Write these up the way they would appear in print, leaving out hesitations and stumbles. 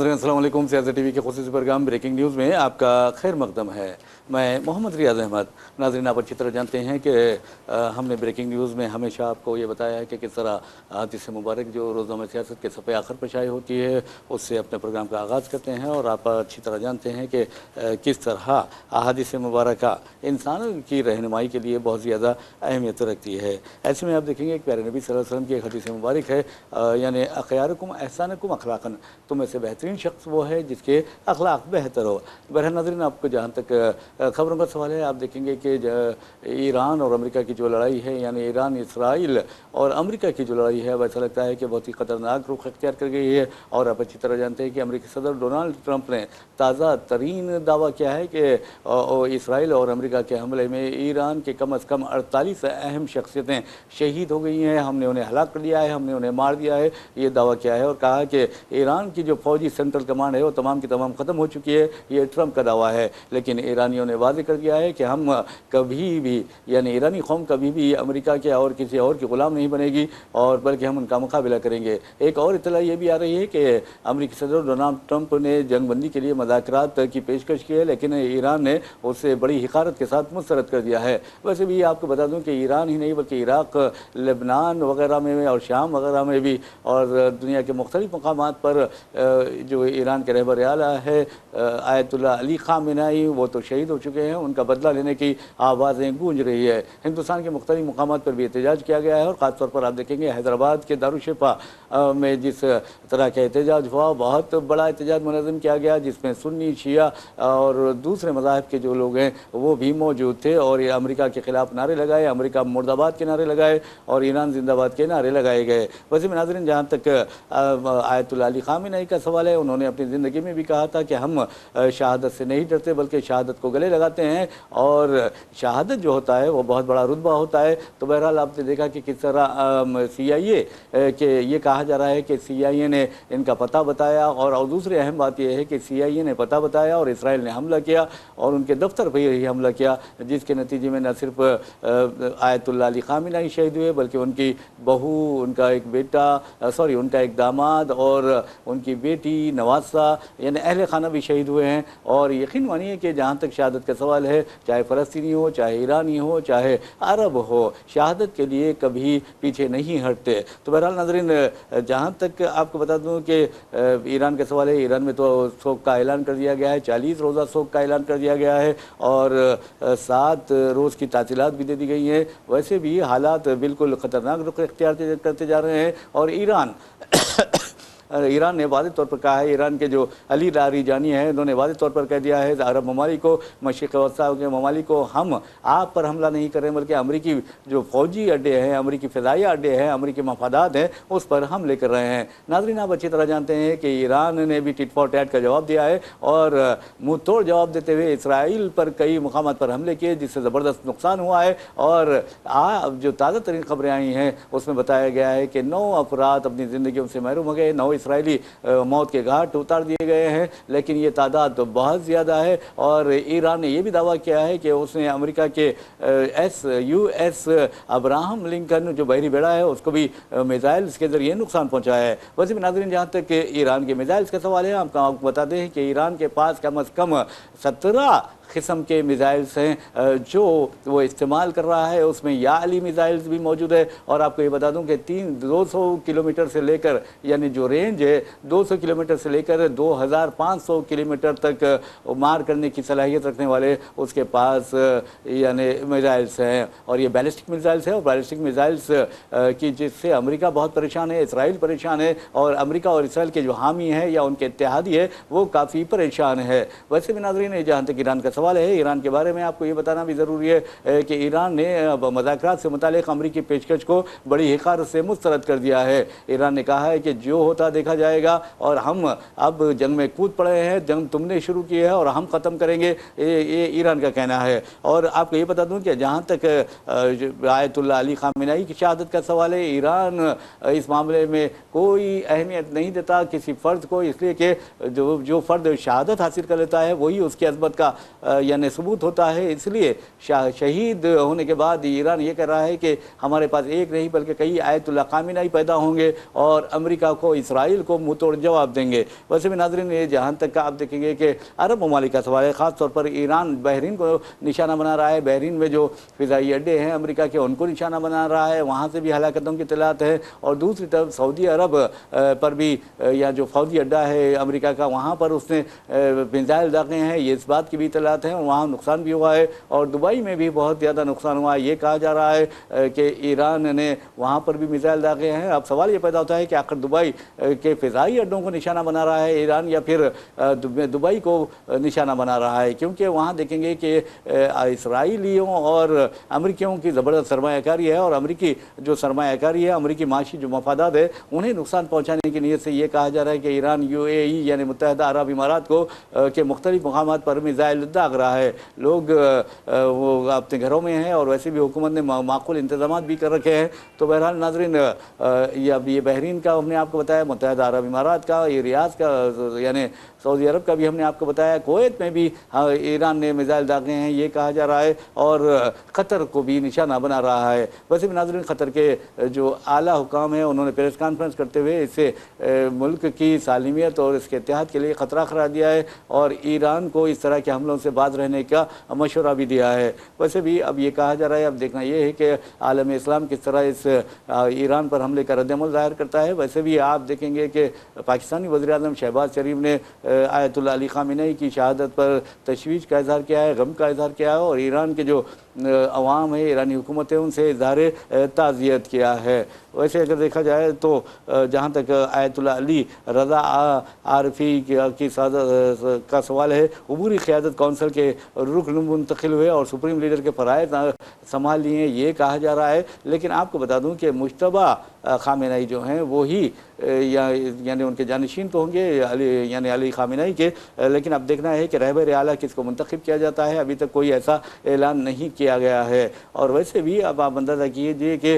नाज़रीन अस्सलाम वालेकुम। सियासत टीवी के ख़ुसूसी प्रोग्राम ब्रेकिंग न्यूज़ में आपका खैर मकदम है। मैं मोहम्मद रियाज़ अहमद। नाज़रीन, आप अच्छी तरह जानते हैं कि हमने ब्रेकिंग न्यूज़ में हमेशा आपको ये बताया है कि किस तरह हादिस मुबारक जो रोज़नामा सियासत के सफ़े आखिर पर शाये होती है उससे अपने प्रोग्राम का आगाज़ करते हैं, और आप अच्छी तरह जानते हैं कि किस तरह हादिस मुबारक इंसानों की रहनुमाई के लिए बहुत ज़्यादा अहमियत रखती है। ऐसे में आप देखेंगे कि प्यारे नबी सल्लल्लाहु अलैहि वसल्लम की एक हदीस मुबारक है, यानी अख़यारुकुम अहसानुकुम अखलाक़न, तुम में से बेहतरीन शख्स वो है जिसके अखलाक बेहतर हो। बहरहाल नाज़रीन, आपको जहाँ तक खबरों का सवाल है, आप देखेंगे कि ईरान और अमेरिका की जो लड़ाई है, यानी ईरान इसराइल और अमेरिका की जो लड़ाई है, वैसा लगता है कि बहुत ही ख़तरनाक रुख अख्तियार कर गई है। और आप अच्छी तरह जानते हैं कि अमेरिकी सदर डोनाल्ड ट्रंप ने ताज़ा तरीन दावा किया है कि इसराइल और अमेरिका के हमले में ईरान के कम अज़ कम 48 अहम शख्सियतें शहीद हो गई हैं, हमने उन्हें हलाक कर दिया है, हमने उन्हें मार दिया है, ये दावा किया है। और कहा कि ईरान की जो फौजी सेंट्रल कमांड है वो तमाम की तमाम ख़त्म हो चुकी है, ये ट्रंप का दावा है। लेकिन ईरानियों ने वाज़ेह कर दिया है कि हम कभी भी, यानी ईरानी कौम कभी भी अमेरिका के और किसी और की ग़ुलाम नहीं बनेगी, और बल्कि हम उनका मुकाबला करेंगे। एक और इत्तला ये भी आ रही है कि अमेरिकी सदर डोनाल्ड ट्रंप ने जंगबंदी के लिए मुज़ाकरात की पेशकश की है, लेकिन ईरान ने उसे बड़ी हिकारत के साथ मुस्तरद कर दिया है। वैसे भी आपको बता दूँ कि ईरान ही नहीं बल्कि इराक़, लेबनान वगैरह में और शाम वगैरह में भी और दुनिया के मुख्तलिफ़ मकामात पर जो ईरान के रहबर आला है आयतुल्लाह अली ख़ामेनेई, वो तो शहीद हो चुके हैं, उनका बदला लेने की आवाज़ें गूंज रही है। हिंदुस्तान के मुख्तलिफ़ मकामात पर भी एहतजाज किया गया है, और ख़ास तौर पर आप देखेंगे हैदराबाद के दारुशिफ़ा में जिस तरह का एहतजाज हुआ, बहुत बड़ा एहतजाज मुनज़्ज़म किया गया, जिसमें सुन्नी, शिया और दूसरे मज़ाहिब के जो लोग हैं वो भी मौजूद थे, और ये अमेरिका के ख़िलाफ़ नारे लगाए, अमेरिका मुर्दाबाद के नारे लगाए और ईरान जिंदाबाद के नारे लगाए गए। वैसे में नाज़रीन, जहाँ तक आयतुल्लाह अली ख़ामेनेई का सवाल है, उन्होंने अपनी ज़िंदगी में भी कहा था कि हम शहादत से नहीं डरते बल्कि शहादत को गले लगाते हैं, और शहादत जो होता है वो बहुत बड़ा रुतबा होता है। तो बहरहाल आपने देखा कि किस तरह CIA के ये कहा जा रहा है कि CIA ने इनका पता बताया, और दूसरी अहम बात यह है कि CIA ने पता बताया और इसराइल ने हमला किया और उनके दफ्तर पर ही हमला किया, जिसके नतीजे में न सिर्फ आयतुल्लाह अली ख़ामेनेई शहीद हुए बल्कि उनकी बहू, उनका एक बेटा, उनका एक दामाद और उनकी बेटी नवासा, यानी अहले खाना भी शहीद हुए हैं। और यकीन मानिए कि जहाँ तक शहादत का सवाल है, चाहे फ़लस्तीनी हो, चाहे ईरानी हो, चाहे अरब हो, शहादत के लिए कभी पीछे नहीं हटते। तो बहरहाल नाज़रीन, जहाँ तक आपको बता दूँ कि ईरान का सवाल है, ईरान में तो शोक का ऐलान कर दिया गया है, 40 रोज़ा शोक का ऐलान कर दिया गया है, और 7 रोज़ की तातीलात भी दे दी गई हैं। वैसे भी हालात बिल्कुल ख़तरनाक रुख इख्तियार करते जा रहे हैं, और ईरान ने वाज़ेह तौर पर कहा है, ईरान के जो अली लारीजानी हैं उन्होंने वाज़ेह तौर पर कह दिया है अरब ममालिक को, मशरिक़ वस्ता के ममालिक को, हम आप पर हमला नहीं कर रहे हैं बल्कि अमरीकी जो फ़ौजी अड्डे हैं, अमरीकी फ़िज़ाइया अड्डे हैं, अमरीकी मफादात हैं, उस पर हमले कर रहे हैं। नाज़रीन, आप अच्छी तरह जानते हैं कि ईरान ने भी टिट फॉर टैट का जवाब दिया है, और मुँह तोड़ जवाब देते हुए इसराइल पर कई मुकामात पर हमले किए, जिससे ज़बरदस्त नुकसान हुआ है। और जो ताज़ा तरीन खबरें आई हैं उसमें बताया गया है कि 9 अफराद अपनी ज़िंदगियों से महरूम हो गए, 9 इसराइली मौत के घाट उतार दिए गए हैं, लेकिन ये तादाद तो बहुत ज़्यादा है। और ईरान ने यह भी दावा किया है कि उसने अमेरिका के US अब्राहम लिंकन जो बहरी बेड़ा है उसको भी मिसाइल्स के ज़रिए नुकसान पहुंचाया है। वैसे भी नाज़रीन, जहाँ तक ईरान के मिसाइल्स का सवाल है, हम आपको बता दें कि ईरान के पास कम अज़ कम 17 किस्म के मिसाइल्स हैं जो वो इस्तेमाल कर रहा है, उसमें या अली मिसाइल्स भी मौजूद है। और आपको ये बता दूं कि 200 किलोमीटर से लेकर, यानी जो रेंज है 200 किलोमीटर से लेकर 2500 किलोमीटर तक मार करने की सलाहियत रखने वाले उसके पास यानी मिसाइल्स हैं, और ये बैलिस्टिक मिसाइल्स है। और बैलिस्टिक मिसाइल्स की जिससे अमेरिका बहुत परेशान है, इसराइल परेशान है, और अमेरिका और इसराइल के जो हामी है या उनके इत्तेहादी है वो काफ़ी परेशान है। वैसे भी नाज़रीन, जहाँ तक ईरान का सवाल है, ईरान के बारे में आपको ये बताना भी ज़रूरी है कि ईरान ने अब मुज़ाकरात से मुतालिक अमरीकी पेशकश को बड़ी हिकारत से मुस्तरद कर दिया है। ईरान ने कहा है कि जो होता देखा जाएगा, और हम अब जंग में कूद पड़े हैं, जंग तुमने शुरू की है और हम ख़त्म करेंगे, ये ईरान का कहना है। और आपको ये बता दूं कि जहाँ तक आयतुल्लाह अली ख़ामेनेई की शहादत का सवाल है, ईरान इस मामले में कोई अहमियत नहीं देता किसी फ़र्द को, इसलिए कि जो फ़र्द शहादत हासिल कर लेता है वही उसकी अज़मत का यानी सबूत होता है। इसलिए शहीद होने के बाद ईरान ये कह रहा है कि हमारे पास एक नहीं बल्कि कई आयतुल्लाह खामेनी पैदा होंगे और अमेरिका को, इसराइल को मुंह तोड़ जवाब देंगे। वैसे भी नाज़रीन, ये जहाँ तक का आप देखेंगे कि अरब ममालिक का सवाल है, ख़ासतौर पर ईरान बहरीन को निशाना बना रहा है। बहरीन में जो फ़िज़ाई अड्डे हैं अमेरिका के, उनको निशाना बना रहा है, वहाँ से भी हलाकतों की इत्तलात है। और दूसरी तरफ सऊदी अरब पर भी या जो फौजी अड्डा है अमेरिका का, वहाँ पर उसने मिसाइल दागे हैं, ये इस बात की भी इत्तलात हैं। वहाँ नुकसान भी हुआ है और दुबई में भी बहुत ज़्यादा नुकसान हुआ है। ये कहा जा रहा है कि ईरान ने वहाँ पर भी मिसाइल दागे हैं। अब सवाल ये पैदा होता है कि आखिर दुबई के फ़िज़ाई अड्डों को निशाना बना रहा है ईरान या फिर दुबई को निशाना बना रहा है, क्योंकि वहाँ देखेंगे कि इसराइलियों और अमेरिकियों की ज़बरदस्त सरमायाकारी है और अमेरिकी जो सरमायाकारी है, अमेरिकी माशी जो मफादात है, उन्हें नुकसान पहुँचाने की नीयत से ये कहा जा रहा है कि ईरान UAE यानी मुत्तहिदा अरब इमारात को के मुख्तलिफ मकामात पर मिसाइल दाग रहा है। लोग वो अपने घरों में हैं और वैसे भी हुकूमत ने माकूल इंतजाम भी कर रखे हैं। तो बहरहाल नाज़रीन, ये बहरीन का हमने आपको बताया, मुत्तहिदा अरब इमारात का, ये रियाद का यानी सऊदी अरब का भी हमने आपको बताया, कुवैत में भी ईरान ने मिसाइल दागे हैं ये कहा जा रहा है और क़तर को भी निशाना बना रहा है। वैसे भी नाज़रीन, क़तर के जो आला हुकाम हैं उन्होंने प्रेस कॉन्फ्रेंस करते हुए इसे मुल्क की सालिमियत और इसके इत्तेहाद के लिए ख़तरा करार दिया है और ईरान को इस तरह के हमलों से बाज रहने का मशवरा भी दिया है। वैसे भी अब ये कहा जा रहा है, अब देखना ये है कि आलम इस्लाम किस तरह इस ईरान पर हमले का रद्दअमल ज़ाहिर करता है। वैसे भी आप देखेंगे कि पाकिस्तानी वज़ीर-ए-आज़म शहबाज शरीफ ने आयतुल्लाह अली खामेनी की शहादत पर तशवीश का इज़हार किया है, गम का इज़हार किया है और ईरान के जो अवाम है, ईरानी हुकूमत है, उनसे इज़हार ताज़ियत किया है। वैसे अगर देखा जाए तो जहाँ तक आयतुल्लाह अली रज़ा आरफी की का सवाल है, अबूरी क़यादत कौंसिल के रुकन मुंतकिल हुए और सुप्रीम लीडर के फ़राइज़ संभाल लिए ये कहा जा रहा है। लेकिन आपको बता दूं कि मुश्तबा खामेनी जो हैं वो ही यानी उनके जानशीन तो होंगे यानी अली खामेनी के, लेकिन अब देखना है कि रहबर आला किसको मुंतखब किया जाता है। अभी तक कोई ऐसा ऐलान नहीं किया गया है। और वैसे भी अब आप अंदाज़ा कीजिए कि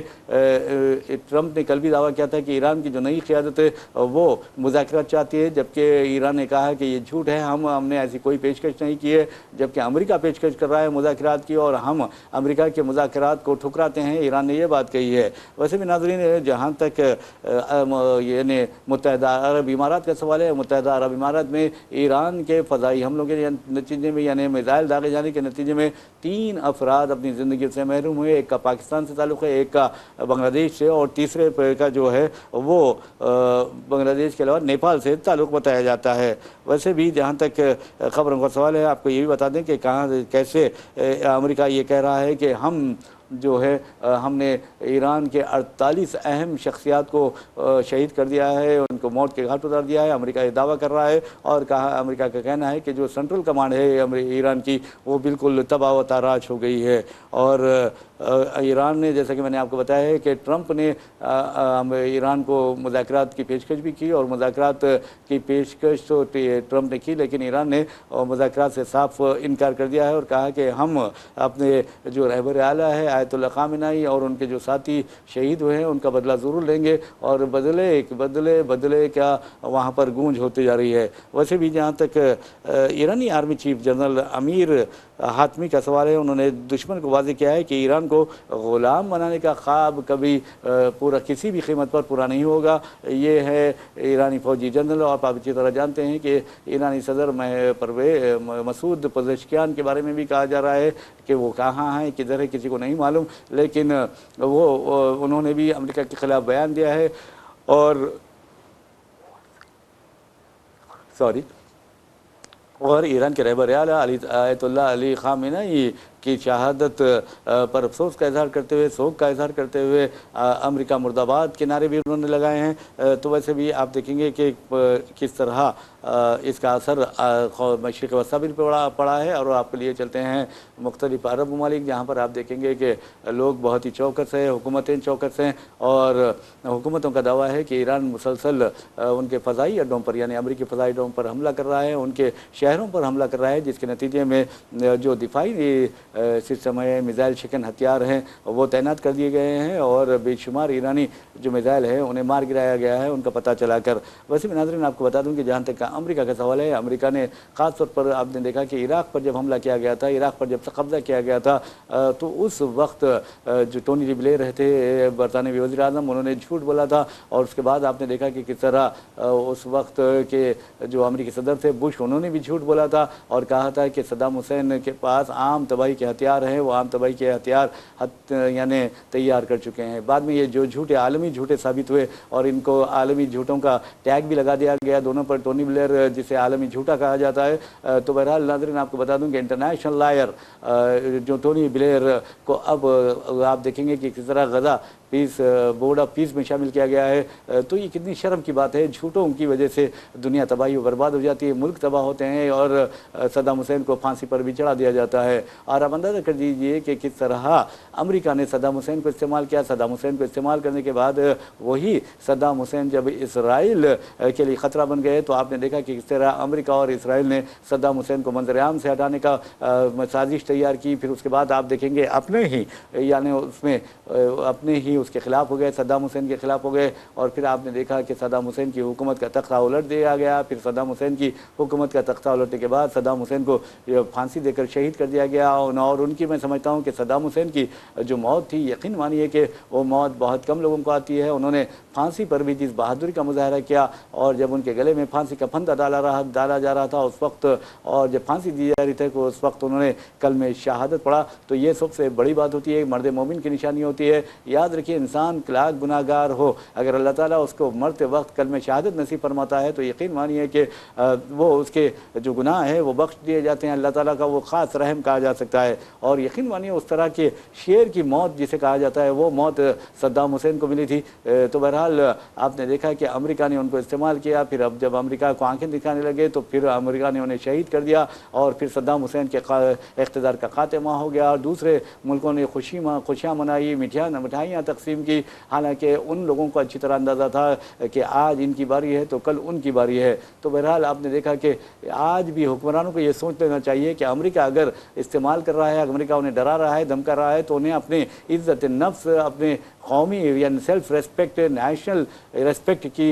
ट्रंप ने कल भी दावा किया था कि ईरान की जो नई क़यादत है वो मुज़ाकरात चाहती है, जबकि ईरान ने कहा है कि ये झूठ है, हमने ऐसी कोई पेशकश नहीं की है, जबकि अमेरिका पेशकश कर रहा है मुज़ाकरात की और हम अमेरिका के मुज़ाकरात को ठुकराते हैं। ईरान ने यह बात कही है। वैसे भी नाज़रीन, जहाँ तक यानी मुत्तहिदा अरब इमारात का सवाल है, मुत्तहिदा अरब इमारात में ईरान के फ़ज़ाई हमलों के नतीजे में यानी मिसाइल दागे जाने के नतीजे में 3 अफराद अपनी ज़िंदगी से महरूम हुए। एक का पाकिस्तान से ताल्लुक़ है, एक का बांग्लादेश से और तीसरे का जो है वो बांग्लादेश के अलावा नेपाल से ताल्लुक़ बताया जाता है। वैसे भी जहाँ तक ख़बरों का सवाल है, आपको ये भी बता दें कि कहाँ कैसे अमेरिका ये कह रहा है कि हम जो है हमने ईरान के 48 अहम शख्सियात को शहीद कर दिया है, उनको मौत के घाट उतार दिया है। अमेरिका ये दावा कर रहा है और कहा, अमेरिका का कहना है कि जो सेंट्रल कमांड है ईरान की वो बिल्कुल तबाह व ताराज हो गई है। और ईरान ने, जैसा कि मैंने आपको बताया है कि ट्रंप ने ईरान को मुज़ाकरात की पेशकश भी की और मुज़ाकरात की पेशकश तो ट्रंप ने की, लेकिन ईरान ने मुज़ाकरात से साफ इनकार कर दिया है और कहा कि हम अपने जो रहबर आला है आयतुल्लाह खामेनी और उनके जो साथी शहीद हुए हैं उनका बदला ज़रूर लेंगे और बदले क्या वहाँ पर गूंज होती जा रही है। वैसे भी जहाँ तक ईरानी army chief general Amir Hatami का सवाल है, उन्होंने दुश्मन को वाज़ेह किया है कि ईरान को ग़ुलाम बनाने का ख्वाब कभी पूरा किसी भी कीमत पर पूरा नहीं होगा। ये है ईरानी फ़ौजी जनरल। और आप अच्छी तरह जानते हैं कि ईरानी सदर मसूद पज़ेश्कियान के बारे में भी कहा जा रहा है कि वो कहाँ हैं, किधर है, किसी को नहीं मालूम, लेकिन उन्होंने भी अमेरिका के ख़िलाफ़ बयान दिया है और ईरान के रहबर आला आयतुल्लाह अली खामेनी की शहादत पर अफसोस का इजहार करते हुए, शोक का इजहार करते हुए अमेरिका मुर्दाबाद के नारे भी उन्होंने लगाए हैं। तो वैसे भी आप देखेंगे कि किस तरह इसका असर मशरिक़ वस्ता भी पड़ा है। और आपके लिए चलते हैं मुख्तलिफ अरब ममालिक, जहाँ पर आप देखेंगे कि लोग बहुत ही चौकस हैं, हुकूमतें चौकस हैं और हुकूमतों का दावा है कि ईरान मुसलसल उनके फ़ज़ाई अड्डों पर यानी अमरीकी फ़ज़ाई अड्डों पर हमला कर रहा है, उनके शहरों पर हमला कर रहा है, जिसके नतीजे में जो दिफाई सिस्टम है, मिज़ाइल शिकन हथियार हैं, वो तैनात कर दिए गए हैं और बेशुमार ईरानी जो मिज़ाइल है उन्हें मार गिराया गया है उनका पता चला कर। वैसे में नाज़रीन आपको बता दूं कि जहाँ तक अमेरिका का सवाल है, अमेरिका ने ख़ास तौर पर आपने देखा कि इराक़ पर जब हमला किया गया था, इराक़ पर जब कब्ज़ा किया गया था, तो उस वक्त जो टोनी ब्लेयर थे बरतानवी वज़ीर आज़म, उन्होंने झूठ बोला था और उसके बाद आपने देखा कि किस तरह उस वक्त के जो अमेरिकी सदर थे बुश, उन्होंने भी झूठ बोला था और कहा था कि सद्दाम हुसैन के पास आम तबाही के हथियार हैं, वो आम तबाही के हथियार यानी तैयार कर चुके हैं। बाद में ये जो झूठे आलमी झूठे साबित हुए और इनको आलमी झूठों का टैग भी लगा दिया गया दोनों पर, टोनी ब्लेयर जिसे आलमी झूठा कहा जाता है। तो बहरहाल नाज़रीन आपको बता दूं कि इंटरनेशनल लायर जो टोनी ब्लेयर को अब आप देखेंगे कि किस तरह गज़ा पीस बोर्ड ऑफ पीस में शामिल किया गया है। तो ये कितनी शर्म की बात है, झूठों की वजह से दुनिया तबाही बर्बाद हो जाती है, मुल्क तबाह होते हैं और सद्दाम हुसैन को फांसी पर भी चढ़ा दिया जाता है। और आप अंदाज़ा कर दीजिए कि किस तरह अमेरिका ने सद्दाम हुसैन को इस्तेमाल किया। सद्दाम हुसैन को इस्तेमाल करने के बाद वही सद्दाम हुसैन जब इसराइल के लिए ख़तरा बन गए तो आपने देखा कि किस तरह अमेरिका और इसराइल ने सद्दाम हुसैन को मंजर-ए-आम से हटाने का साजिश तैयार की। फिर उसके बाद आप देखेंगे अपने ही यानी उसमें अपने ही उसके खिलाफ हो गए, सद्दाम हुसैन के खिलाफ हो गए और फिर आपने देखा कि सद्दाम हुसैन की हुकूमत का तख्ता उलट दिया गया। फिर सद्दाम हुसैन की हुकूमत का तख्ता उलटने के बाद सद्दाम हुसैन को फांसी देकर शहीद कर दिया गया। और उनकी मैं समझता हूँ कि सद्दाम हुसैन की जो मौत थी, यकीन मानिए कि वो मौत बहुत कम लोगों को आती है। उन्होंने फांसी पर भी जिस बहादुरी का मुजाहरा किया और जब उनके गले में फांसी का फंदा डाला जा रहा था उस वक्त, और जब फांसी दी जा रही थी तो उस वक्त उन्होंने कलमे शहादत पढ़ा। तो ये सबसे बड़ी बात होती है, मर्द मोमिन की निशानी होती है। याद रखिए, इंसान लाख गुनाहगार हो, अगर अल्लाह ताला उसको मरते वक्त कलमे शहादत नसीब फरमाता है तो यकीन मानिए कि वो उसके जो गुनाह है वो बख्श दिए जाते हैं। अल्लाह ताला का वो ख़ास रहम कहा जा सकता है। और यकीन मानिए उस तरह के शेर की मौत जिसे कहा जाता है वो मौत सद्दाम हुसैन को मिली थी। तो बहरहाल आपने देखा कि अमेरिका ने उनको इस्तेमाल किया। फिर अब जब अमेरिका को आंखें दिखाने लगे तो फिर अमेरिका ने उन्हें शहीद कर दिया और फिर सद्दाम हुसैन के इक़्तिदार का खात्मा हो गया। और दूसरे मुल्कों ने खुशियाँ मनाई, मिठाइयाँ तकसीम की। हालांकि उन लोगों को अच्छी तरह अंदाज़ा था कि आज इनकी बारी है तो कल उनकी बारी है। तो बहरहाल आपने देखा कि आज भी हुक्मरानों को ये सोच लेना चाहिए कि अमेरिका अगर इस्तेमाल कर रहा है, अमेरिका उन्हें डरा रहा है, धमका रहा है, तो उन्हें अपने इज़्ज़त नफ्स, अपने कौमी यानी सेल्फ रेस्पेक्ट, नेशनल रेस्पेक्ट की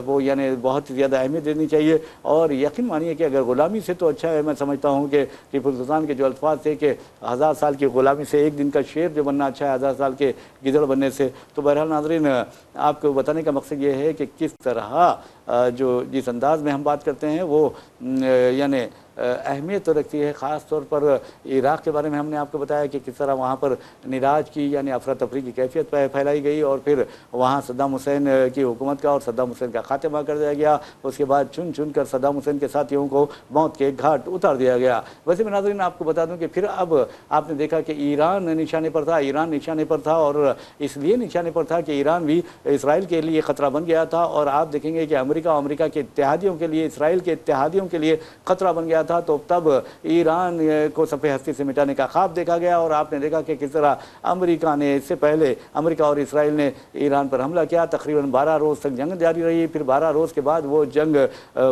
वो यानी बहुत ज़्यादा अहमियत देनी चाहिए। और यकीन मानिए कि अगर ग़ुलामी से तो अच्छा है, मैं समझता हूँ कि टीपू सुल्तान के जो अल्फाज थे कि 1000 साल की ग़ुलामी से एक दिन का शेर जो बनना अच्छा है 1000 साल के गिदड़ बनने से। तो बहरहाल नाज़रीन आपको बताने का मकसद ये है कि किस तरह जो जिस अंदाज़ में हम बात करते हैं वो यानी अहमियत तो रखती है। ख़ास तौर पर इराक़ के बारे में हमने आपको बताया कि किस तरह वहाँ पर निराज की यानी अफरा तफरी की कैफियत फैलाई गई और फिर वहाँ सद्दाम हुसैन की हुकूमत का और सद्दाम हुसैन का खात्मा कर दिया गया। उसके बाद चुन चुन कर सद्दाम हुसैन के साथियों को मौत के घाट उतार दिया गया। वैसे में नाज़रीन आपको बता दूं कि फिर अब आपने देखा कि ईरान निशाने पर था, ईरान निशाने पर था और इसलिए निशाने पर था कि ईरान भी इसराइल के लिए ख़तरा बन गया था। और आप देखेंगे कि अमेरिका के इत्तेहादियों के लिए, इसराइल के इत्तेहादियों के लिए ख़तरा बन गया था। तो तब ईरान को सफ़े हस्ती से मिटाने का ख्वाब देखा गया और आपने देखा कि किस तरह अमेरिका ने, इससे पहले अमेरिका और इसराइल ने ईरान पर हमला किया। तकरीबन 12 रोज़ तक जंग जारी रही। फिर 12 रोज़ के बाद वो जंग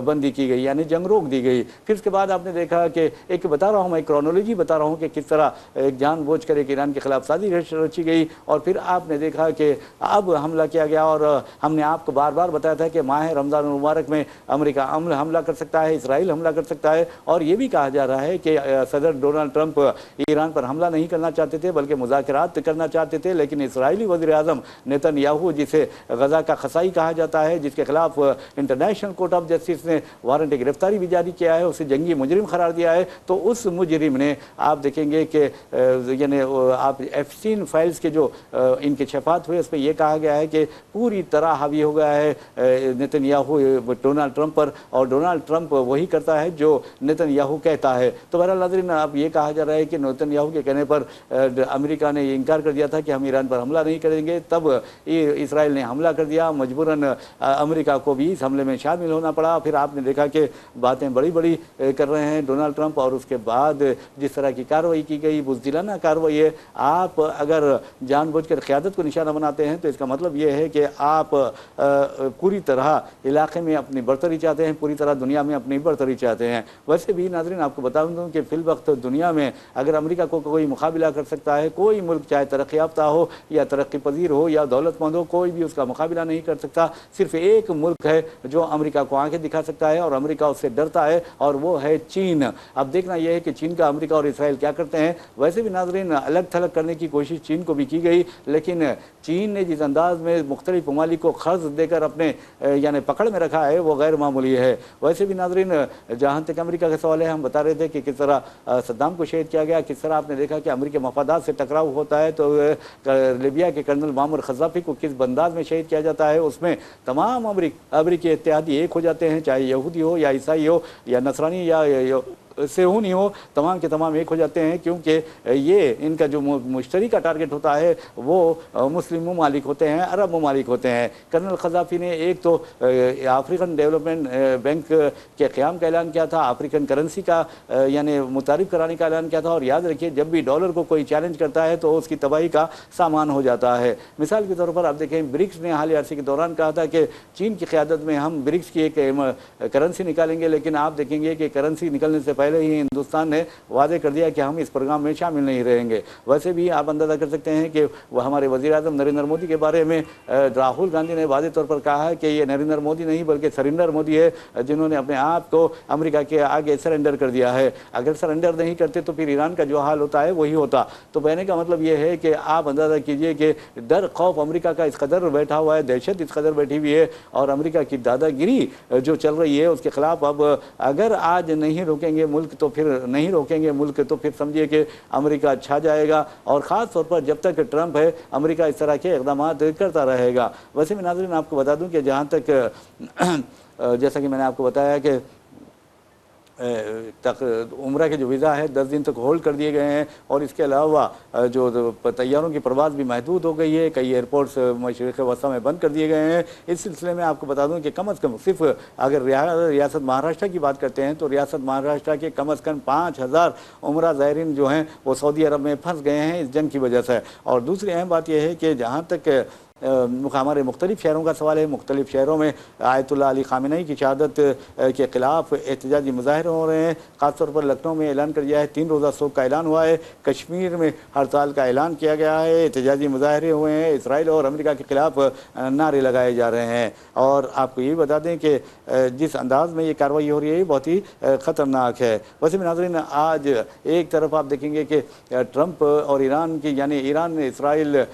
बंदी की गई यानी जंग रोक दी गई। फिर उसके बाद आपने देखा कि एक बता रहा हूँ मैं, क्रोनोलॉजी बता रहा हूँ कि किस तरह एक जानबूझ कर एक ईरान के खिलाफ साजिश रची गई। और फिर आपने देखा कि अब हमला किया गया और हमने आपको बार बार बताया था कि माह रमज़ान मुबारक में अमेरिका हमला कर सकता है, इसराइल हमला कर सकता है। और ये भी कहा जा रहा है कि सदर डोनाल्ड ट्रंप ईरान पर हमला नहीं करना चाहते थे बल्कि मुज़ाकरात करना चाहते थे, लेकिन इसराइली वज़ीर आज़म नेतन्याहू, जिसे गज़ा का खसाई कहा जाता है, जिसके खिलाफ इंटरनेशनल कोर्ट ऑफ जस्टिस ने वारंट गिरफ्तारी भी जारी किया है, उसे जंगी मुजरिम करार दिया है। तो उस मुजरिम ने आप देखेंगे कि यानी आप एफस्टीन फाइल्स के जो इनके शफात हुए उस पर यह कहा गया है कि पूरी तरह हावी हो गया है नेतन्याहू डोनाल्ड ट्रंप पर और डोनाल्ड ट्रंप वही करता है जो नेतन्याहू कहता है। तो बहरहाल नाज़रीन अब ये कहा जा रहा है कि नेतन्याहू के कहने पर अमेरिका ने ये इनकार कर दिया था कि हम ईरान पर हमला नहीं करेंगे, तब इसराइल ने हमला कर दिया। मजबूरन अमेरिका को भी इस हमले में शामिल होना पड़ा। फिर आपने देखा कि बातें बड़ी बड़ी कर रहे हैं डोनाल्ड ट्रंप और उसके बाद जिस तरह की कार्रवाई की गई, बुज़दिलाना कार्रवाई है। आप अगर जानबूझकर क़यादत को निशाना बनाते हैं तो इसका मतलब ये है कि आप पूरी तरह इलाके में अपनी बरतरी चाहते हैं, पूरी तरह दुनिया में अपनी बरतरी चाहते हैं। वैसे भी नाज़रीन आपको बता दूं कि फिल वक्त दुनिया में अगर अमेरिका को कोई मुकाबला कर सकता है, कोई मुल्क चाहे तरक्की याफ्ता हो या तरक्की पजीर हो या दौलतमंद हो, कोई भी उसका मुकाबला नहीं कर सकता। सिर्फ एक मुल्क है जो अमेरिका को आंखें दिखा सकता है और अमेरिका उससे डरता है, और वो है चीन। अब देखना यह है कि चीन का अमेरिका और इसराइल क्या करते हैं। वैसे भी नाज़रीन अलग थलग करने की कोशिश चीन को भी की गई, लेकिन चीन ने जिस अंदाज में मुख्तलिफ ममालिक को कर्ज देकर अपने यानी पकड़ में रखा है वो गैर मामूली है। वैसे भी नाज़रीन जहाँ तक अमेरिका का सवाल है, हम बता रहे थे कि किस तरह सद्दाम को शहीद किया गया, किस तरह आपने देखा कि अमेरिकी मफादात से टकराव होता है तो लीबिया के कर्नल मामर खज़ाफी को किस अंदाज में शहीद किया जाता है, उसमें तमाम अमेरिकी इत्तेहादी एक हो जाते हैं, चाहे यहूदी हो या ईसाई हो या नसरानी या सेहूनी हो, तमाम के तमाम एक हो जाते हैं, क्योंकि ये इनका जो मुश्तरी का टारगेट होता है वो मुस्लिम ममालिक होते हैं, अरब ममालिक होते हैं। कर्नल खज़ाफी ने एक तो अफ्रीकन डेवलपमेंट बैंक के क़याम का ऐलान किया था, अफ्रीकन करेंसी का यानी मुतारिफ कराने का ऐलान किया था, और याद रखिए जब भी डॉलर को कोई चैलेंज करता है तो उसकी तबाही का सामान हो जाता है। मिसाल के तौर पर आप देखें, ब्रिक्स ने हाल अरसे के दौरान कहा था कि चीन की क़यादत में हम ब्रिक्स की एक करेंसी निकालेंगे, लेकिन आप देखेंगे कि करेंसी निकलने से पहले ही हिंदुस्तान ने वादे कर दिया कि हम इस प्रोग्राम में शामिल नहीं रहेंगे। वैसे भी आप अंदाज़ा कर सकते हैं कि वह हमारे वज़ीर-ए-आज़म नरेंद्र मोदी के बारे में राहुल गांधी ने वादे तौर पर कहा है कि ये नरेंद्र मोदी नहीं बल्कि सरेंडर मोदी है, जिन्होंने अपने आप को अमेरिका के आगे सरेंडर कर दिया है। अगर सरेंडर नहीं करते तो फिर ईरान का जो हाल होता है वही होता। तो कहने का मतलब ये है कि आप अंदाज़ा कीजिए कि डर खौफ अमेरिका का इस कदर बैठा हुआ है, दहशत इस कदर बैठी हुई है, और अमेरिका की दादागिरी जो चल रही है उसके खिलाफ अब अगर आज नहीं रोकेंगे मुल्क तो फिर नहीं रोकेंगे मुल्क, तो फिर समझिए कि अमेरिका छा जाएगा। और ख़ास तौर पर जब तक ट्रंप है अमेरिका इस तरह के इक़दाम करता रहेगा। वैसे में नाज़रीन आपको बता दूं कि जहाँ तक जैसा कि मैंने आपको बताया कि तक उम्रा के जो वीज़ा है 10 दिन तक होल्ड कर दिए गए हैं, और इसके अलावा जो तैयारों की परवाज़ भी महदूद हो गई है, कई एयरपोर्ट्स मशरिक़ वस्ता में बंद कर दिए गए हैं। इस सिलसिले में आपको बता दूं कि कम अज़ कम सिर्फ अगर रियासत महाराष्ट्र की बात करते हैं तो रियासत महाराष्ट्र के कम अज़ कम 5000 उम्रा ज़ायरीन जो हैं वो सऊदी अरब में फंस गए हैं इस जंग की वजह से। और दूसरी अहम बात यह है कि जहाँ तक हमारे मुख्तलिफ़ शहरों का सवाल है, मुख्तलिफ़ शहरों में आयतुल्लाह अली ख़ामेनी की शहादत के ख़िलाफ़ एहतजाजी मुज़ाहरे हो रहे हैं। ख़ास तौर पर लखनऊ में ऐलान कर दिया है, 3 रोज़ा शोक का ऐलान हुआ है, कश्मीर में हड़ताल का ऐलान किया गया है, एहतजाजी मुज़ाहरे हुए हैं, इसराइल और अमेरिका के ख़िलाफ़ नारे लगाए जा रहे हैं। और आपको ये भी बता दें कि जिस अंदाज़ में ये कार्रवाई हो रही है ये बहुत ही ख़तरनाक है। वैसे में नाज़रीन आज एक तरफ आप देखेंगे कि ट्रंप और ईरान की यानी ईरान ने इसराइल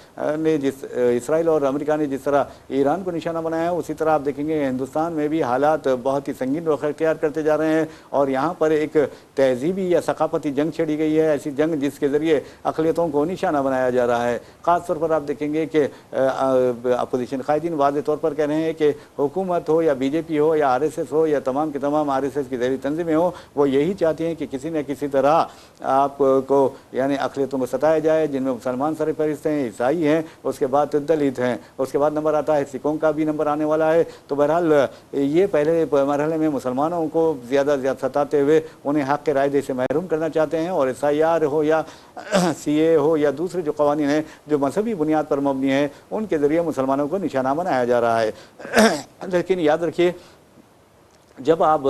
और अमेरिका ने जिस तरह ईरान को निशाना बनाया, उसी तरह आप देखेंगे हिंदुस्तान में भी हालात बहुत ही संगीन रुख अख्तियार करते जा रहे हैं। और यहाँ पर एक तहजीबी या सकाफती जंग छेड़ी गई है, ऐसी जंग जिसके ज़रिए अक़लियतों को निशाना बनाया जा रहा है। ख़ास तौर पर आप देखेंगे कि अपोजिशन कायदीन वाज़े तौर पर कह रहे हैं कि हुकूमत हो या बीजेपी हो या RSS हो या तमाम के तमाम RSS की ज़हरी तंजीमें हो, वो यही चाहती हैं कि किसी न किसी तरह आपको यानी अक़लियतों को सताया जाए, जिनमें मुसलमान सरफहरिस्त हैं, ईसाई हैं, उसके बाद दलित हैं, उसके बाद नंबर आता है सिखों का भी नंबर आने वाला है। तो बहरहाल ये पहले मरहले में मुसलमानों को ज़्यादा सताते हुए उन्हें हक़ के रायदे से महरूम करना चाहते हैं, और SIR हो या CA हो या दूसरे जो कवानीन हैं जो मजहबी बुनियाद पर मबनी है उनके ज़रिए मुसलमानों को निशाना बनाया जा रहा है। लेकिन याद रखिए जब आप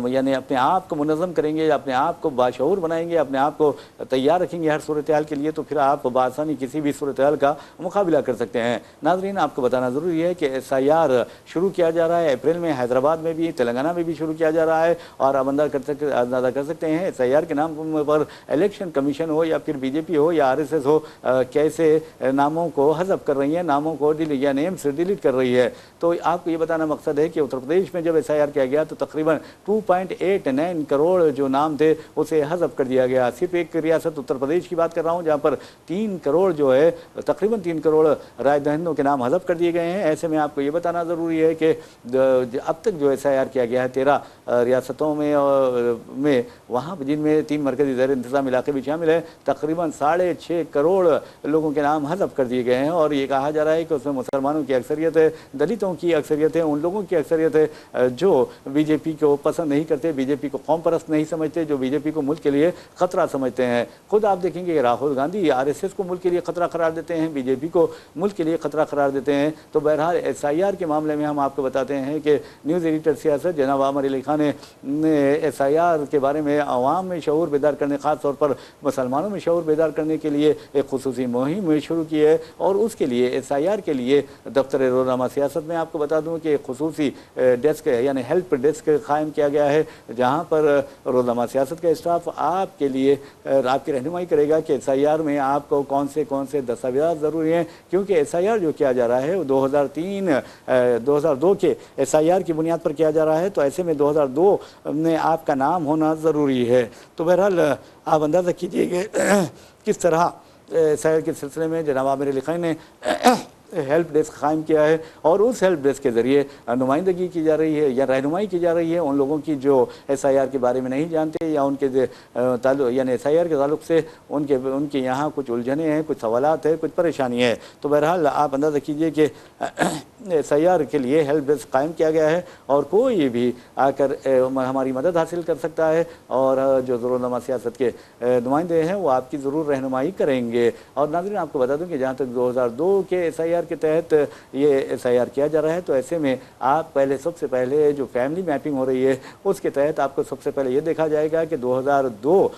यानी अपने आप को मुनज़्ज़म करेंगे, अपने आप को बाशऊर बनाएंगे, अपने आप को तैयार रखेंगे हर सूरत हाल के लिए, तो फिर आप बआसानी किसी भी सूरत हाल का मुकाबला कर सकते हैं। नाज़रीन आपको बताना ज़रूरी है कि SIR शुरू किया जा रहा है अप्रैल में, हैदराबाद में भी, तेलंगाना में भी शुरू किया जा रहा है। और आप अंदाज़ा कर सकते हैं SIR के नाम पर इलेक्शन कमीशन हो या फिर BJP हो या RSS हो कैसे नामों को हज़फ कर रही है, नामों को या नेम से डिलीट कर रही है। तो आपको ये बताना मकसद है कि उत्तर प्रदेश में जब SIR किया गया तो तकरीबन 2.89 करोड़ जो नाम थे उसे हज़फ कर दिया गया। सिर्फ एक रियासत उत्तर प्रदेश की बात कर रहा हूँ जहाँ पर 3 करोड़ जो है तकरीबन 3 करोड़ राय दहिंदों के नाम हज़फ कर दिए गए हैं। ऐसे में आपको ये बताना ज़रूरी है कि अब तक जो SIR किया गया है 13 रियासतों में वहाँ जिनमें 3 मरकज़ी ज़ेर इंतज़ाम इलाके भी शामिल है, तकरीबन 6.5 करोड़ लोगों के नाम हज़फ कर दिए गए हैं। और ये कहा जा रहा है कि उसमें मुसलमानों की अक्सरियत है, दलितों की अक्सरियत है, उन लोगों की अक्सरियत है जो बीजेपी को पसंद नहीं करते, बीजेपी को कौम परस्त नहीं समझते, जो बीजेपी को मुल्क के लिए खतरा समझते हैं। खुद आप देखेंगे राहुल गांधी आरएसएस को मुल्क के लिए खतरा करार देते हैं, बीजेपी को मुल्क के लिए खतरा करार देते हैं। तो बहरहाल एसआईआर के मामले में हम आपको बताते हैं कि न्यूज़ एडिटर सियासत जनाब आमिर अली खान ने एसआईआर के बारे में आवाम में शऊर बेदार करने, ख़ास तौर पर मुसलमानों में शऊर बेदार करने के लिए एक खुसूसी मुहिम शुरू की है। और उसके लिए एसआईआर के लिए दफ्तर रोज़नामा सियासत में आपको बता दूं कि खुसूसी डेस्क यानी हेल्प डेस्क कायम किया गया है, जहां पर रोज़नामा सियासत का स्टाफ आपके लिए आपकी रहनुमाई करेगा कि एसआईआर में आपको कौन से दस्तावेज़ ज़रूरी हैं। क्योंकि एसआईआर जो किया जा रहा है वो 2002 के एसआईआर की बुनियाद पर किया जा रहा है, तो ऐसे में 2002 में आपका नाम होना ज़रूरी है। तो बहरहाल आप अंदाज़ा कीजिए कि किस तरह एसआईआर के सिलसिले में जनाब आमिर अली खान ने हेल्प डेस्क कायम किया है और उस हेल्प डेस्क के ज़रिए नुमाइंदगी की जा रही है या रहनुमाई की जा रही है उन लोगों की जो एसआईआर के बारे में नहीं जानते या उनके यानी एसआईआर के ताल्लुक से उनके यहाँ कुछ उलझने हैं, कुछ सवालात हैं, कुछ परेशानी है। तो बहरहाल आप अंदाज़ा कीजिए कि एसआईआर के लिए हेल्प डेस्क कायम किया गया है और कोई भी आकर हमारी मदद हासिल कर सकता है और जो रोज़नामा सियासत के नुमाइंदे हैं वो आपकी ज़रूर रहनुमाई करेंगे। और नाज़रीन आपको बता दूं कि जहाँ तक 2002 के एसआईआर के तहत ये एसआईआर किया जा रहा है, तो ऐसे में आप सबसे पहले जो फैमिली मैपिंग हो रही है उसके तहत आपको सबसे पहले ये देखा जाएगा कि 2002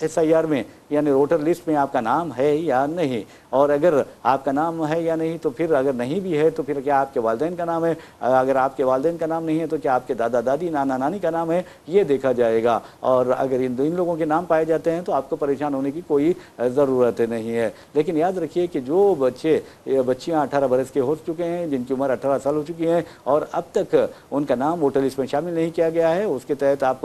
एसआईआर में यानी वोटर लिस्ट में आपका नाम है या नहीं, और अगर आपका नाम है या नहीं तो फिर अगर नहीं भी है तो फिर क्या आपके वालिदैन का नाम है, अगर आपके वालिदैन का नाम नहीं है तो क्या आपके दादा दादी नाना नानी का नाम है, ये देखा जाएगा। और अगर इन लोगों के नाम पाए जाते हैं तो आपको परेशान होने की कोई ज़रूरत नहीं है। लेकिन याद रखिए कि जो बच्चियाँ 18 बरस के हो चुके हैं, जिनकी उम्र 18 साल हो चुकी है और अब तक उनका नाम वोटर लिस्ट में शामिल नहीं किया गया है, उसके तहत आप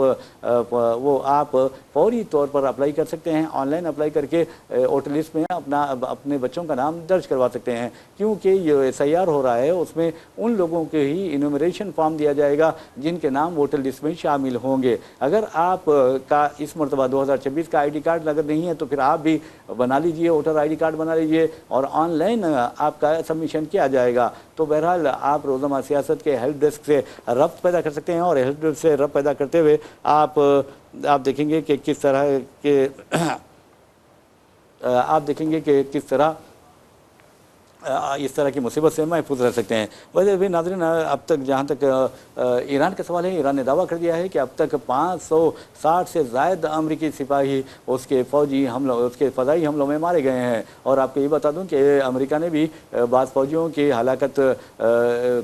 फौरी तौर पर अप्लाई कर सकते हैं। ऑनलाइन अप्लाई करके वोटर लिस्ट में अपने बच्चों का नाम दर्ज करवा सकते हैं। क्योंकि ये एसआईआर हो रहा है उसमें उन लोगों के ही इन्यूमरेशन फॉर्म दिया जाएगा जिनके नाम वोटर लिस्ट में शामिल होंगे। अगर आप का इस मरतबा 2026 का आईडी कार्ड अगर नहीं है तो फिर आप भी बना लीजिए, वोटर आईडी कार्ड बना लीजिए और ऑनलाइन आपका सबमिशन किया जाएगा। तो बहरहाल आप रोज़नामा सियासत के हेल्प डेस्क से रब्त पैदा कर सकते हैं और हेल्प डेस्क से रब्त पैदा करते हुए आप देखेंगे कि किस तरह इस तरह की मुसीबत से महफूज रह सकते हैं। वैसे भी नाज़रीन अब तक जहाँ तक ईरान का सवाल है, ईरान ने दावा कर दिया है कि अब तक 560 से ज़ायद अमरीकी सिपाही उसके फ़ज़ाई हमलों में मारे गए हैं। और आपको ये बता दूं कि अमेरिका ने भी बाज़ फ़ौजियों की हलाकत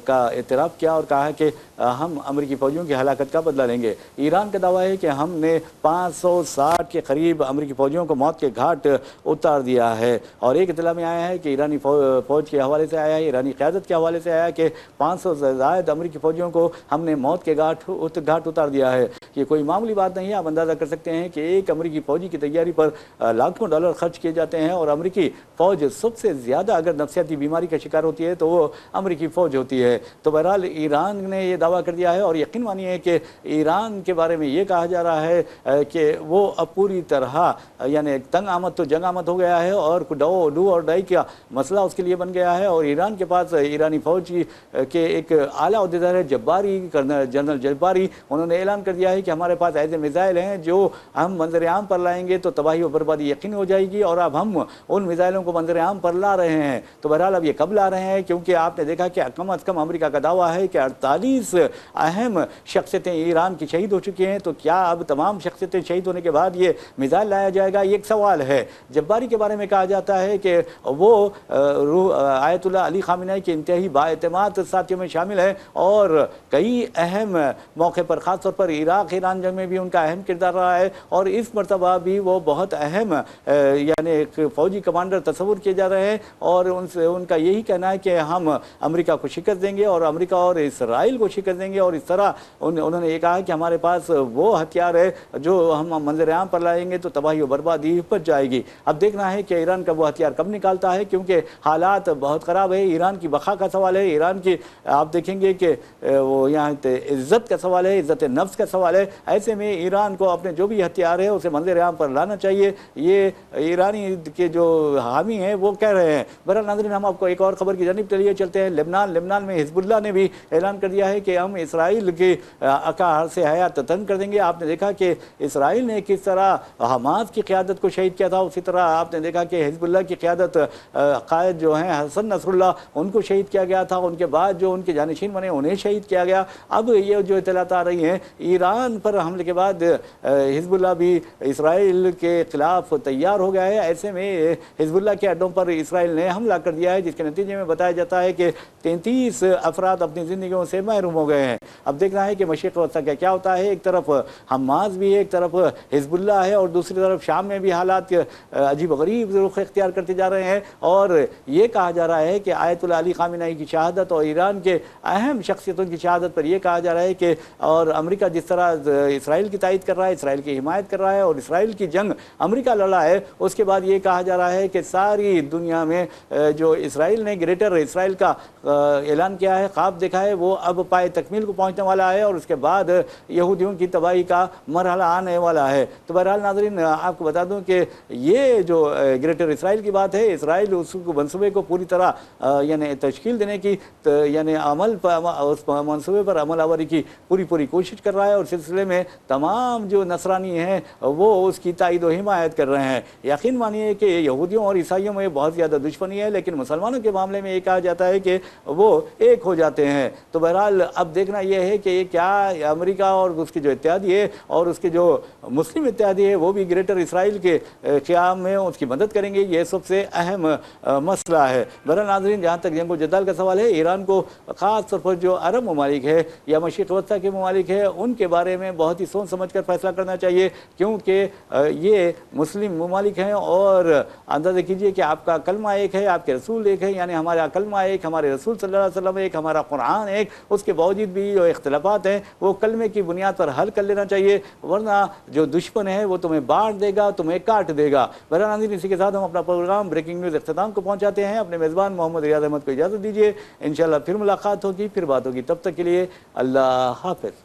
का एतराफ़ किया और कहा कि हम अमरीकी फ़ौजियों की हलाकत का बदला लेंगे। ईरान का दावा है कि हमने 560 के करीब अमरीकी फ़ौजियों को मौत के घाट उतार दिया है। और एक इत्तला में आया है कि ईरानी फ़ौज के हवाले से आया है, ईरानी क़यादत के हवाले से आया कि 500 से ज़ायद अमरीकी फ़ौजियों को हमने मौत के घाट उतार दिया है। ये कोई मामूली बात नहीं है। आप अंदाज़ा कर सकते हैं कि एक अमरीकी फ़ौजी की तैयारी पर लाखों डॉलर खर्च किए जाते हैं और अमरीकी फ़ौज सबसे ज़्यादा अगर नफसियाती बीमारी का शिकार होती है तो वो अमरीकी फ़ौज होती है। तो बहरहाल ईरान ने ये दावा कर दिया है और यकीन मानिए कि ईरान के बारे में ये कहा जा रहा है कि वो अब पूरी तरह यानी तंग आमद तो जंग आमद हो गया है और डू और डाई का मसला उसके लिए बन गया है। और ईरान के पास ईरानी फ़ौज के एक आला अहदेदार है जनरल जब्बारी, उन्होंने ऐलान कर दिया है कि हमारे पास ऐसे मिसाइल हैं जो हम मंजर आम पर लाएंगे तो तबाही और बर्बादी यकीन हो जाएगी और अब हम उन मिसाइलों को मंजर आम पर ला रहे हैं। तो बहरहाल अब ये कब ला रहे हैं, क्योंकि आपने देखा कि कम अज़ कम अमेरिका का दावा है कि 48 अहम शख्सियतें ईरान की शहीद हो चुकी हैं। तो क्या अब तमाम शख्सियतें शहीद होने के बाद ये मिसाइल लाया जाएगा, ये एक सवाल है। जब्बारी के बारे में कहा जाता है कि वो आयतुल्लाह अली ख़ामेनी के इंतहाई बाएतमाद साथियों में शामिल है और कई अहम मौके पर ख़ास तौर पर इराक ईरान जंग में भी उनका अहम किरदार रहा है और इस मरतबा भी वो बहुत अहम यानी एक फ़ौजी कमांडर तस्वुर किए जा रहे हैं और उनका यही कहना है कि हम अमेरिका को शिकस्त देंगे और अमेरिका और इसराइल को शिकस्त देंगे। और इस तरह उन्होंने ये कहा कि हमारे पास वो हथियार है जो हम मंजर आम पर लाएंगे तो तबाही और बर्बादी उपज जाएगी। अब देखना है कि ईरान का वो हथियार कब निकालता है, क्योंकि हालात बहुत ख़राब है। ईरान की बका का सवाल है, ईरान की आप देखेंगे कि वो यहाँ इज़्ज़त का सवाल है, इज़्ज़त नफ्स का सवाल है। ऐसे में ईरान को अपने जो भी हथियार है उसे मंजर आम पर लाना चाहिए, ये ईरानी के जो हामी हैं वो कह रहे हैं। बहरहाल नाज़रीन हम आपको एक और ख़बर की जानिब चलिए चलते हैं। लेबनान में हिज़्बुल्लाह ने भी ऐलान कर दिया है कि کہ ہم اسرائیل کے اکاہر سے حیات تن کر دیں گے۔ آپ نے دیکھا کہ اسرائیل نے کس طرح حماس کی قیادت کو شہید کیا تھا، اسی طرح آپ نے دیکھا کہ حزب اللہ کی قیادت قائد جو ہیں حسن نصر اللہ ان کو شہید کیا گیا تھا، ان کے بعد جو ان کے جانشین بنے انہیں شہید کیا گیا۔ اب یہ جو اطلاعات آ رہی ہیں ایران پر حملے کے بعد حزب اللہ بھی اسرائیل کے خلاف تیار ہو گیا ہے۔ ایسے میں حزب اللہ کے اڈوں پر اسرائیل نے حملہ کر دیا ہے، جس کے نتیجے میں بتایا جاتا ہے کہ 33 افراد اپنی زندگیوں سے محروم ہو گئے ہیں۔ اب دیکھنا ہے کہ مشرق وسطیٰ کا کیا ہوتا ہے۔ ایک طرف حماس بھی ہے، ایک طرف حزب اللہ ہے، اور دوسری طرف شام میں بھی حالات عجیب و غریب رخ اختیار کرتے جا رہے ہیں، اور یہ کہا جا رہا ہے کہ آیت اللہ علی خامنہئی کی شہادت اور ایران کے اہم شخصیتوں کی شہادت پر یہ کہا جا رہا ہے کہ اور امریکہ جس طرح اسرائیل کی تائید کر رہا ہے، اسرائیل کی حمایت کر رہا ہے، اور اسرائیل کی جنگ امریکہ لڑا ہے، اس کے بعد یہ کہا جا رہا ہے کہ ساری دنیا میں جو اسرائیل نے گریٹر اسرائیل کا اعلان کیا ہے، خواب دیکھا ہے، وہ اب پائے تکمیل کو پہنچنے والا ہے، اور اس کے بعد یہودیوں کی تباہی کا مرحلہ آنے والا ہے۔ تو بہرحال ناظرین آپ کو بتا دوں کہ یہ جو گریٹر اسرائیل کی بات ہے، اسرائیل اس منصوبے کو پوری طرح یعنی تشکیل دینے کی یعنی اس منصوبے پر عمل آوری کی پوری کوشش کر رہا ہے، اور سلسلے میں تمام جو نصرانی ہیں وہ اس کی تائید و حمایت کر رہے ہیں۔ یقین مانیے کہ یہودیوں اور عیسائیوں میں بہت زیادہ دشمنی ہے، لیکن مسلمانوں کے معاملے میں یہ کہا جاتا ہے کہ وہ ایک ہو جاتے ہیں۔ تو بہرحال اب دیکھنا یہ ہے کہ کیا امریکہ اور اس کے جو اتحادی ہے اور اس کے جو مسلم اتحادی ہے وہ بھی گریٹر اسرائیل کے قیام میں اس کی مدد کریں گے، یہ سب سے اہم مسئلہ ہے۔ بہرحال ناظرین جہاں تک جنگ و جدال کا سوال ہے، ایران کو خاص طور پر جو عرب ممالک ہے یا مشرق وسطیٰ کے ممالک ہے ان کے بارے میں بہت ہی سوچ سمجھ کر فیصلہ کرنا چاہیے، کیونکہ یہ مسلم ممالک ہیں، اور اندازہ کیجئے کہ آپ کا کلمہ ایک ہے، آپ کے رسول ایک ہے، یعنی ہمارا کلمہ ایک، ہمارے رسول صلی اللہ علیہ وسلم ایک، ہمارا قرآن ایک، اس کے باوجود بھی جو اختلافات ہیں وہ کلمے کی بنیاد پر حل کر لینا چاہیے، ورنہ جو دشمن ہے وہ تمہیں بانٹ دے گا، تمہیں کاٹ دے گا۔ بہرحال ناظرین اسی کے ساتھ ہم اپنا پروگرام بریکنگ نیوز اختتام کو پہنچاتے ہیں۔ اپنے میزبان محمد ریاض احمد کو اجازت دیجیے، انشاءاللہ پھر ملاقات ہوگی، پھر بات ہوگی، تب تک کے لیے اللہ حافظ۔